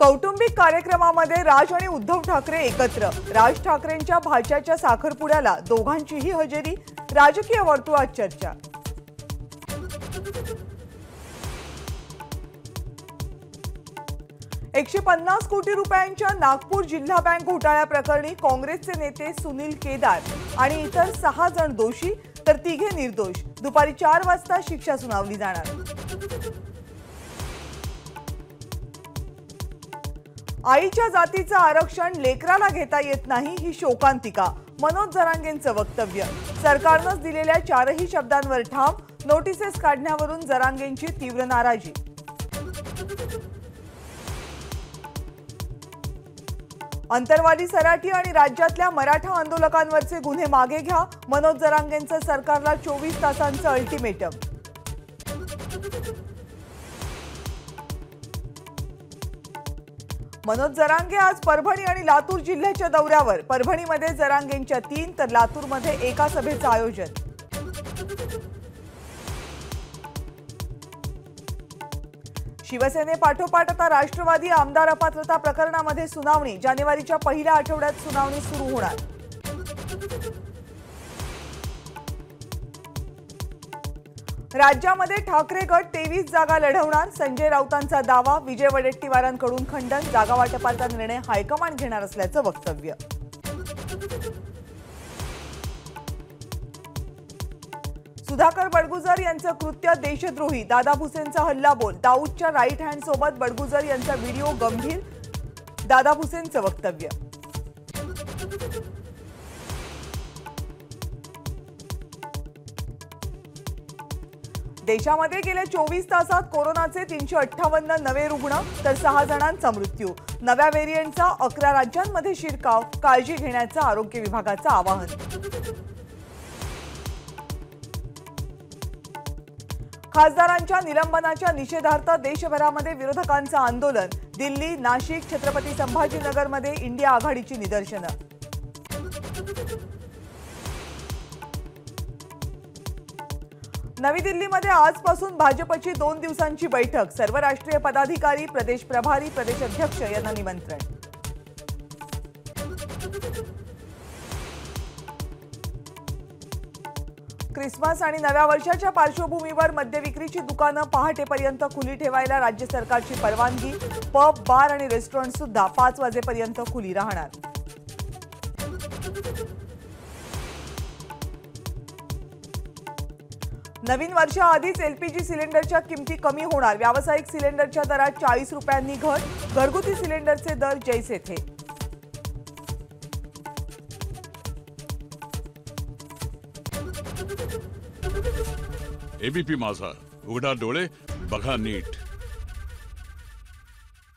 कौटुंबिक कार्यक्रमामध्ये राज आणि उद्धव ठाकरे एकत्र। राज ठाकरेंच्या भाच्याच्या साखरपुड्याला दोघांचीही हजेरी। राजकीय वर्तुळात चर्चा। ₹150 कोटी रुपयांच्या नागपूर जिल्हा बँक घोटाळ्याप्रकरणी काँग्रेसचे नेते सुनील केदार आणि इतर 6 जण दोषी तर 3 निर्दोष। दुपारी 4 वाजता शिक्षा सुनावली जाणार। आईच्या जातीचं आरक्षण लेकराला घेता येत नाही ही शोकांतिका। मनोज जरांगेंचं वक्तव्य। सरकारनंच दिलेल्या 4ही शब्दांवर ठाम। नोटिसेस काढण्यावरून जरांगेंची तीव्र नाराजी। अंतरवाली सराठी आणि राज्यातल्या मराठा आंदोलकांवरचे गुन्हे मागे घ्या। मनोज जरांगेंचं सरकारला 24 तासांचं अल्टिमेटम। मनोज जरांगे आज परभणी आणि लातूर जिल्ह्याच्या दौऱ्यावर। परभणीमध्ये जरांगेंच्या 3 तर लातूरमध्ये एका सभेचं आयोजन। शिवसेनेपाठोपाठ आता राष्ट्रवादी आमदार अपात्रता प्रकरणामध्ये सुनावणी। जानेवारीच्या पहिल्या आठवड्यात सुनावणी सुरू होणार। राज्यामध्ये ठाकरे गट 23 जागा लढवणार। संजय राऊतांचा दावा। विजय वडेट्टीवारांकडून खंडन। जागा वाटपाचा निर्णय हायकमांड घेणार असल्याचं वक्तव्य। सुधाकर बडगुजर यांचं कृत्य देशद्रोही। दादा भुसेंचा हल्लाबोल। दाऊदच्या राईट हँड सोबत बडगुजर यांचा व्हिडिओ गंभीर। दादा भुसेंचं वक्तव्य। देशामध्ये गेल्या 24 तासात कोरोनाचे 358 नवे रुग्ण तर 6 जणांचा मृत्यू। नव्या व्हेरिएंटचा 11 राज्यांमध्ये शिरकाव। काळजी घेण्याचं आरोग्य विभागाचं आवाहन। खासदारांच्या निलंबनाच्या निषेधार्थ देशभरामध्ये विरोधकांचं आंदोलन। दिल्ली, नाशिक, छत्रपती संभाजीनगरमध्ये इंडिया आघाडीची निदर्शनं। नवी दिल्लीमध्ये आजपासून भाजपची 2 दिवसांची बैठक। सर्व राष्ट्रीय पदाधिकारी, प्रदेश प्रभारी, प्रदेश अध्यक्ष यांना निमंत्रण। क्रिसमस आणि नव्या वर्षाच्या पार्श्वभूमीवर मद्य विक्रीची दुकानं पहाटेपर्यंत खुली ठेवायला राज्य सरकारची परवानगी। पब, बार आणि रेस्टॉरंट सुद्धा 5 वाजेपर्यंत खुली राहणार। नवीन वर्षाआधीच एलपीजी सिलेंडरच्या किमती कमी होणार। व्यावसायिक सिलेंडरच्या दरात 40 रुपयांनी घट। घरगुती सिलेंडरचे दर जैसे थे। एबीपी माझा, उघडा डोळे बघा नीट।